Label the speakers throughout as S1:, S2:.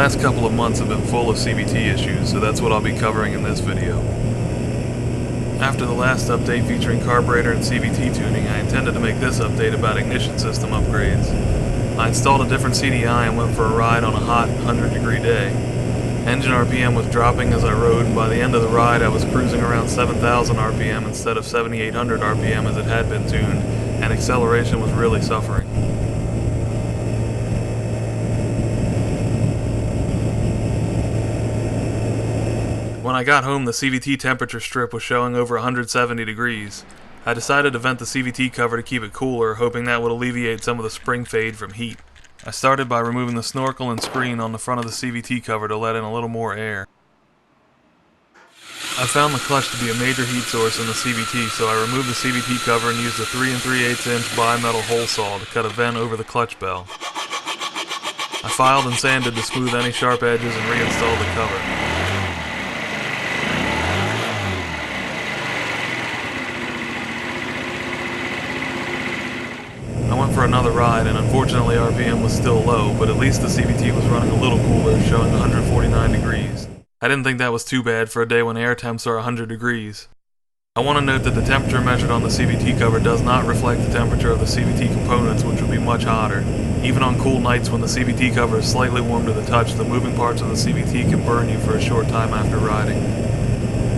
S1: last couple of months have been full of CVT issues, so that's what I'll be covering in this video. After the last update featuring carburetor and CVT tuning, I intended to make this update about ignition system upgrades. I installed a different CDI and went for a ride on a hot 100-degree day. Engine RPM was dropping as I rode, and by the end of the ride I was cruising around 7,000 RPM instead of 7,800 RPM as it had been tuned, and acceleration was really suffering. When I got home, the CVT temperature strip was showing over 170 degrees. I decided to vent the CVT cover to keep it cooler, hoping that would alleviate some of the spring fade from heat. I started by removing the snorkel and screen on the front of the CVT cover to let in a little more air. I found the clutch to be a major heat source in the CVT, so I removed the CVT cover and used a 3 3/8 inch bimetal hole saw to cut a vent over the clutch bell. I filed and sanded to smooth any sharp edges and reinstalled the cover. I went for another ride, and unfortunately RPM was still low, but at least the CVT was running a little cooler, showing 149 degrees. I didn't think that was too bad for a day when air temps are 100 degrees. I want to note that the temperature measured on the CVT cover does not reflect the temperature of the CVT components, which would be much hotter. Even on cool nights when the CVT cover is slightly warm to the touch, the moving parts of the CVT can burn you for a short time after riding.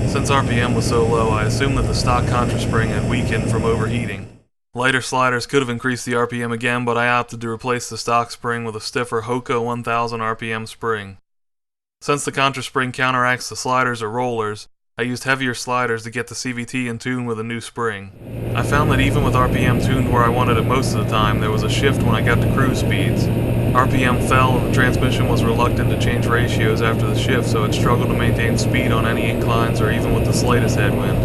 S1: Since RPM was so low, I assumed that the stock Contra spring had weakened from overheating. Lighter sliders could have increased the RPM again, but I opted to replace the stock spring with a stiffer Hoca 1000 RPM spring. Since the Contra spring counteracts the sliders or rollers, I used heavier sliders to get the CVT in tune with a new spring. I found that even with RPM tuned where I wanted it most of the time, there was a shift when I got to cruise speeds. RPM fell and the transmission was reluctant to change ratios after the shift, so it struggled to maintain speed on any inclines or even with the slightest headwind.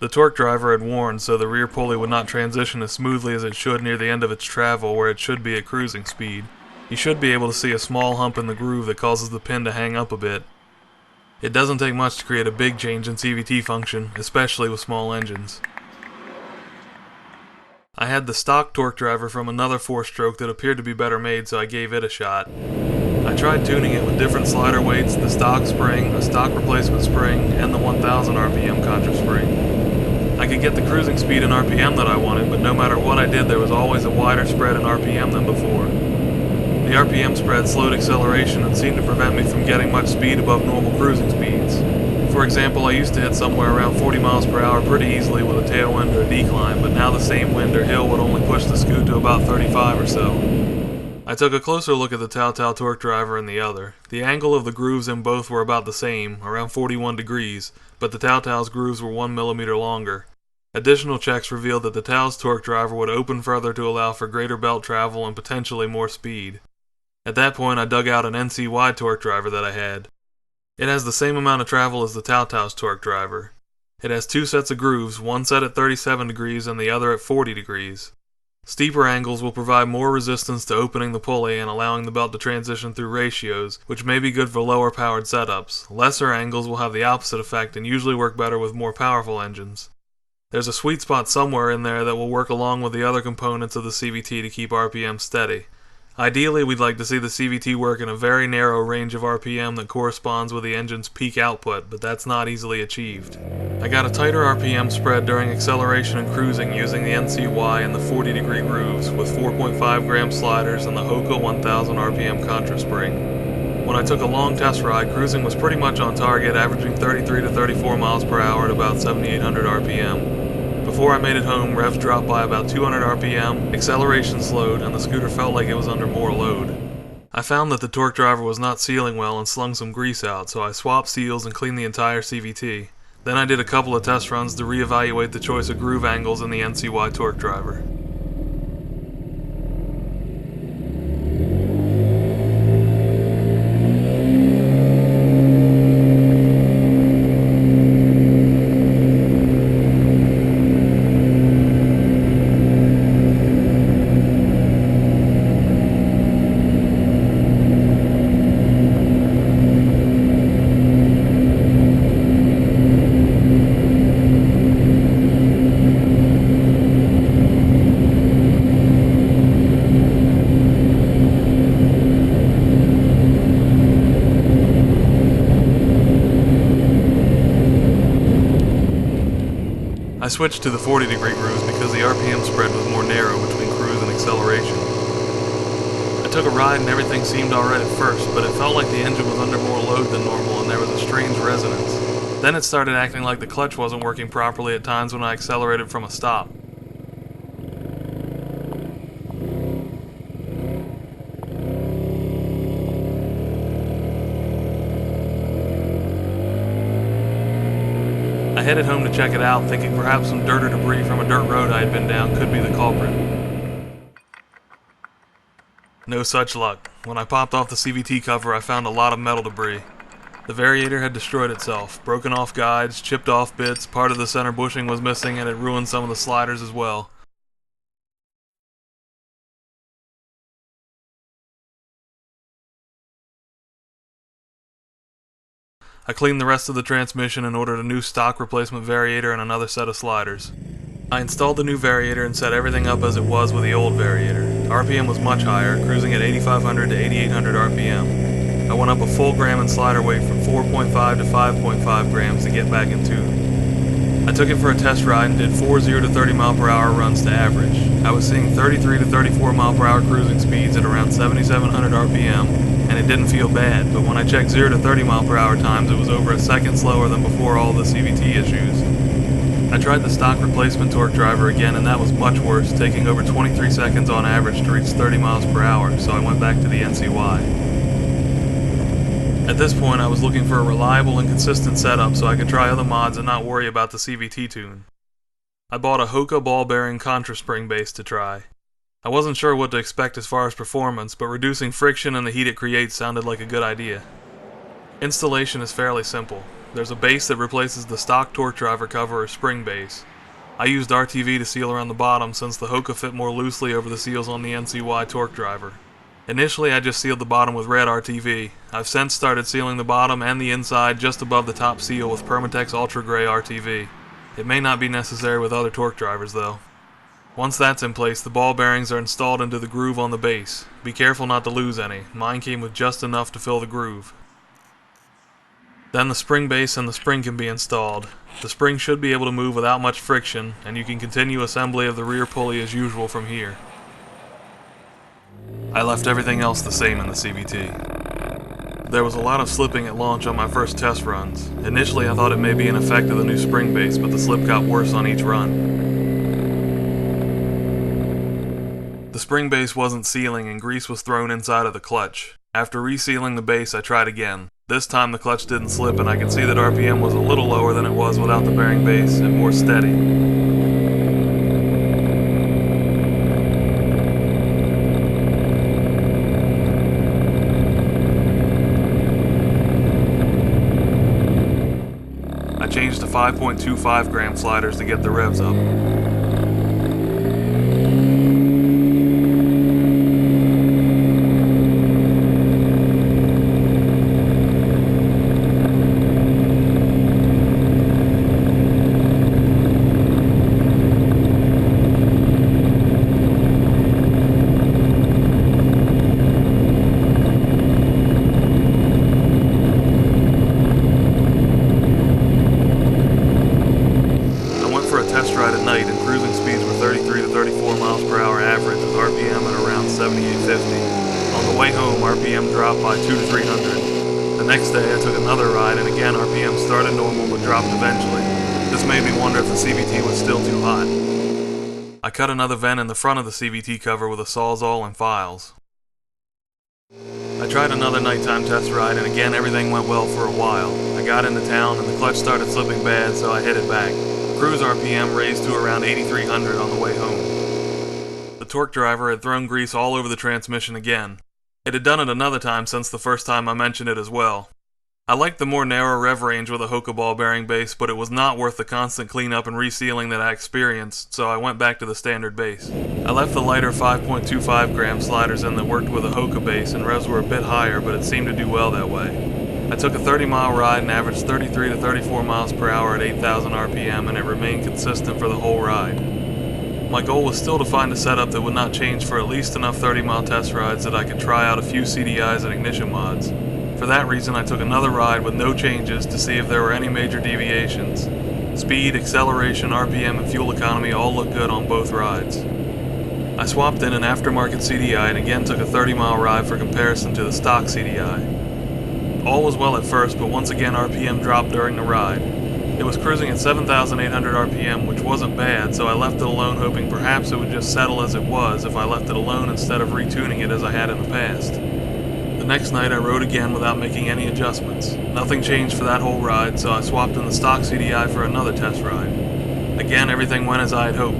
S1: The torque driver had worn, so the rear pulley would not transition as smoothly as it should near the end of its travel where it should be at cruising speed. You should be able to see a small hump in the groove that causes the pin to hang up a bit. It doesn't take much to create a big change in CVT function, especially with small engines. I had the stock torque driver from another 4-stroke that appeared to be better made, so I gave it a shot. I tried tuning it with different slider weights, the stock spring, a stock replacement spring, and the 1000 RPM Contra spring. I could get the cruising speed and RPM that I wanted, but no matter what I did, there was always a wider spread in RPM than before. The RPM spread slowed acceleration and seemed to prevent me from getting much speed above normal cruising speeds. For example, I used to hit somewhere around 40 miles per hour pretty easily with a tailwind or a decline, but now the same wind or hill would only push the scoot to about 35 or so. I took a closer look at the TaoTao torque driver and the other. The angle of the grooves in both were about the same, around 41 degrees, but the TaoTao's grooves were 1 millimeter longer. Additional checks revealed that the Tao's torque driver would open further to allow for greater belt travel and potentially more speed. At that point, I dug out an NCY torque driver that I had. It has the same amount of travel as the TaoTao's torque driver. It has 2 sets of grooves, one set at 37 degrees and the other at 40 degrees. Steeper angles will provide more resistance to opening the pulley and allowing the belt to transition through ratios, which may be good for lower powered setups. Lesser angles will have the opposite effect and usually work better with more powerful engines. There's a sweet spot somewhere in there that will work along with the other components of the CVT to keep RPM steady. Ideally, we'd like to see the CVT work in a very narrow range of RPM that corresponds with the engine's peak output, but that's not easily achieved. I got a tighter RPM spread during acceleration and cruising using the NCY and the 40-degree grooves with 4.5 gram sliders and the Hoca 1000 RPM Contra spring. When I took a long test ride, cruising was pretty much on target, averaging 33 to 34 miles per hour at about 7,800 RPM. Before I made it home, revs dropped by about 200 RPM, acceleration slowed, and the scooter felt like it was under more load. I found that the torque driver was not sealing well and slung some grease out, so I swapped seals and cleaned the entire CVT. Then I did a couple of test runs to reevaluate the choice of groove angles in the NCY torque driver. I switched to the 40-degree grooves because the RPM spread was more narrow between cruise and acceleration. I took a ride and everything seemed alright at first, but it felt like the engine was under more load than normal and there was a strange resonance. Then it started acting like the clutch wasn't working properly at times when I accelerated from a stop. I headed home to check it out, thinking perhaps some dirt or debris from a dirt road I had been down could be the culprit. No such luck. When I popped off the CVT cover, I found a lot of metal debris. The variator had destroyed itself, broken off guides, chipped off bits, part of the center bushing was missing, and it ruined some of the sliders as well. I cleaned the rest of the transmission and ordered a new stock replacement variator and another set of sliders. I installed the new variator and set everything up as it was with the old variator. RPM was much higher, cruising at 8,500 to 8,800 RPM. I went up a full gram in slider weight from 4.5 to 5.5 grams to get back in tune. I took it for a test ride and did 4 0 to 30 mile per hour runs to average. I was seeing 33 to 34 mile per hour cruising speeds at around 7,700 RPM, and it didn't feel bad, but when I checked 0 to 30 mile per hour times, it was over a second slower than before all the CVT issues. I tried the stock replacement torque driver again, and that was much worse, taking over 23 seconds on average to reach 30 miles per hour, so I went back to the NCY. At this point, I was looking for a reliable and consistent setup so I could try other mods and not worry about the CVT tune. I bought a Hoca ball bearing Contra spring base to try. I wasn't sure what to expect as far as performance, but reducing friction and the heat it creates sounded like a good idea. Installation is fairly simple. There's a base that replaces the stock torque driver cover or spring base. I used RTV to seal around the bottom since the Hoca fit more loosely over the seals on the NCY torque driver. Initially I just sealed the bottom with red RTV. I've since started sealing the bottom and the inside just above the top seal with Permatex Ultra Gray RTV. It may not be necessary with other torque drivers though. Once that's in place, the ball bearings are installed into the groove on the base. Be careful not to lose any. Mine came with just enough to fill the groove. Then the spring base and the spring can be installed. The spring should be able to move without much friction, and you can continue assembly of the rear pulley as usual from here. I left everything else the same in the CVT. There was a lot of slipping at launch on my first test runs. Initially I thought it may be an effect of the new spring base, but the slip got worse on each run. The spring base wasn't sealing and grease was thrown inside of the clutch. After resealing the base, I tried again. This time the clutch didn't slip and I could see that RPM was a little lower than it was without the bearing base and more steady. I changed to 5.25 gram sliders to get the revs up. Ride at night and cruising speeds were 33 to 34 miles per hour average with RPM at around 7850. On the way home, RPM dropped by 2 to 300. The next day I took another ride and again RPM started normal but dropped eventually. This made me wonder if the CVT was still too hot. I cut another vent in the front of the CVT cover with a Sawzall and files. I tried another nighttime test ride and again everything went well for a while. I got into town and the clutch started slipping bad, so I headed back. Cruise RPM raised to around 8,300 on the way home. The torque driver had thrown grease all over the transmission again. It had done it another time since the first time I mentioned it as well. I liked the more narrow rev range with a Hoca ball bearing base, but it was not worth the constant cleanup and resealing that I experienced, so I went back to the standard base. I left the lighter 5.25 gram sliders in that worked with a Hoca base, and revs were a bit higher, but it seemed to do well that way. I took a 30-mile ride and averaged 33 to 34 miles per hour at 8,000 RPM, and it remained consistent for the whole ride. My goal was still to find a setup that would not change for at least enough 30-mile test rides that I could try out a few CDIs and ignition mods. For that reason, I took another ride with no changes to see if there were any major deviations. Speed, acceleration, RPM, and fuel economy all look good on both rides. I swapped in an aftermarket CDI and again took a 30-mile ride for comparison to the stock CDI. All was well at first, but once again RPM dropped during the ride. It was cruising at 7,800 RPM, which wasn't bad, so I left it alone hoping perhaps it would just settle as it was if I left it alone instead of retuning it as I had in the past. The next night I rode again without making any adjustments. Nothing changed for that whole ride, so I swapped in the stock CDI for another test ride. Again, everything went as I had hoped.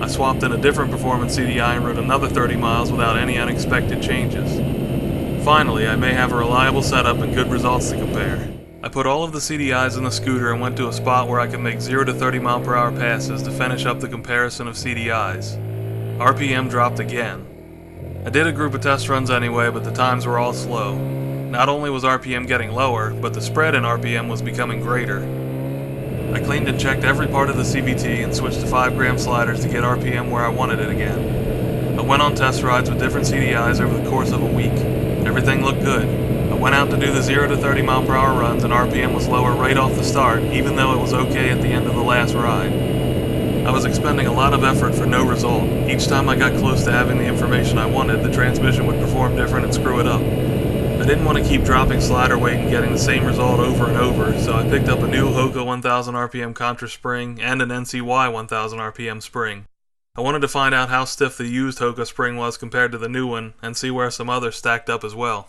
S1: I swapped in a different performance CDI and rode another 30 miles without any unexpected changes. Finally, I may have a reliable setup and good results to compare. I put all of the CDIs in the scooter and went to a spot where I could make 0 to 30 mile per hour passes to finish up the comparison of CDIs. RPM dropped again. I did a group of test runs anyway, but the times were all slow. Not only was RPM getting lower, but the spread in RPM was becoming greater. I cleaned and checked every part of the CVT and switched to 5-gram sliders to get RPM where I wanted it again. I went on test rides with different CDIs over the course of a week. Everything looked good. I went out to do the 0 to 30 mile per hour runs and RPM was lower right off the start, even though it was okay at the end of the last ride. I was expending a lot of effort for no result. Each time I got close to having the information I wanted, the transmission would perform different and screw it up. I didn't want to keep dropping slider weight and getting the same result over and over, so I picked up a new Hoca 1000 RPM Contra spring and an NCY 1000 RPM spring. I wanted to find out how stiff the used Hoca spring was compared to the new one, and see where some others stacked up as well.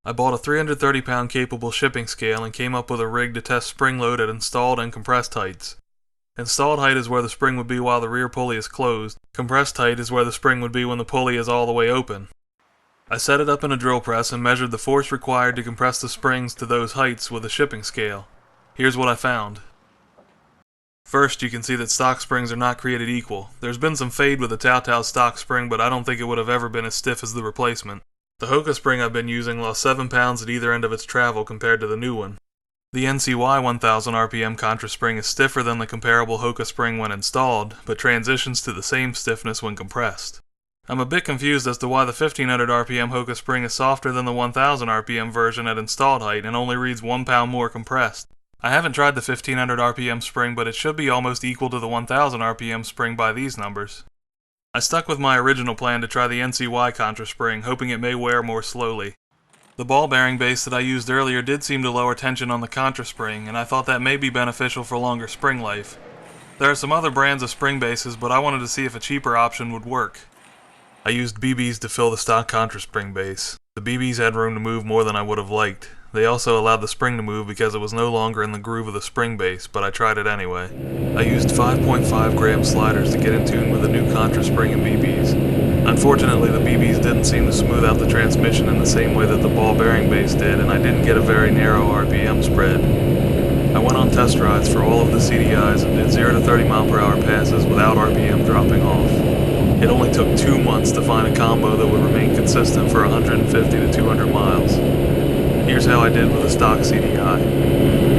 S1: I bought a 330-pound capable shipping scale and came up with a rig to test spring load at installed and compressed heights. Installed height is where the spring would be while the rear pulley is closed. Compressed height is where the spring would be when the pulley is all the way open. I set it up in a drill press and measured the force required to compress the springs to those heights with a shipping scale. Here's what I found. First, you can see that stock springs are not created equal. There's been some fade with the TaoTao stock spring, but I don't think it would have ever been as stiff as the replacement. The Hoca spring I've been using lost 7 pounds at either end of its travel compared to the new one. The NCY 1000 RPM Contra spring is stiffer than the comparable Hoca spring when installed, but transitions to the same stiffness when compressed. I'm a bit confused as to why the 1500 RPM Hoca spring is softer than the 1000 RPM version at installed height and only reads 1 pound more compressed. I haven't tried the 1500 RPM spring, but it should be almost equal to the 1000 RPM spring by these numbers. I stuck with my original plan to try the NCY Contra spring, hoping it may wear more slowly. The ball bearing base that I used earlier did seem to lower tension on the Contra spring, and I thought that may be beneficial for longer spring life. There are some other brands of spring bases, but I wanted to see if a cheaper option would work. I used BBs to fill the stock Contra spring base. The BBs had room to move more than I would have liked. They also allowed the spring to move because it was no longer in the groove of the spring base, but I tried it anyway. I used 5.5 gram sliders to get in tune with the new Contra spring and BBs. Unfortunately, the BBs didn't seem to smooth out the transmission in the same way that the ball bearing base did, and I didn't get a very narrow RPM spread. I went on test rides for all of the CDIs and did 0 to 30 mile per hour passes without RPM dropping off. It only took 2 months to find a combo that would remain consistent for 150 to 200 miles. Here's how I did with a stock CDI.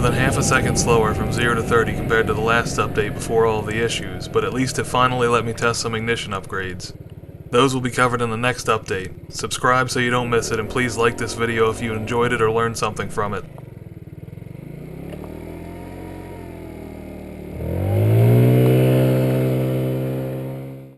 S1: Half a second slower from 0 to 30 compared to the last update before all of the issues, but at least it finally let me test some ignition upgrades. Those will be covered in the next update. Subscribe so you don't miss it, and please like this video if you enjoyed it or learned something from it.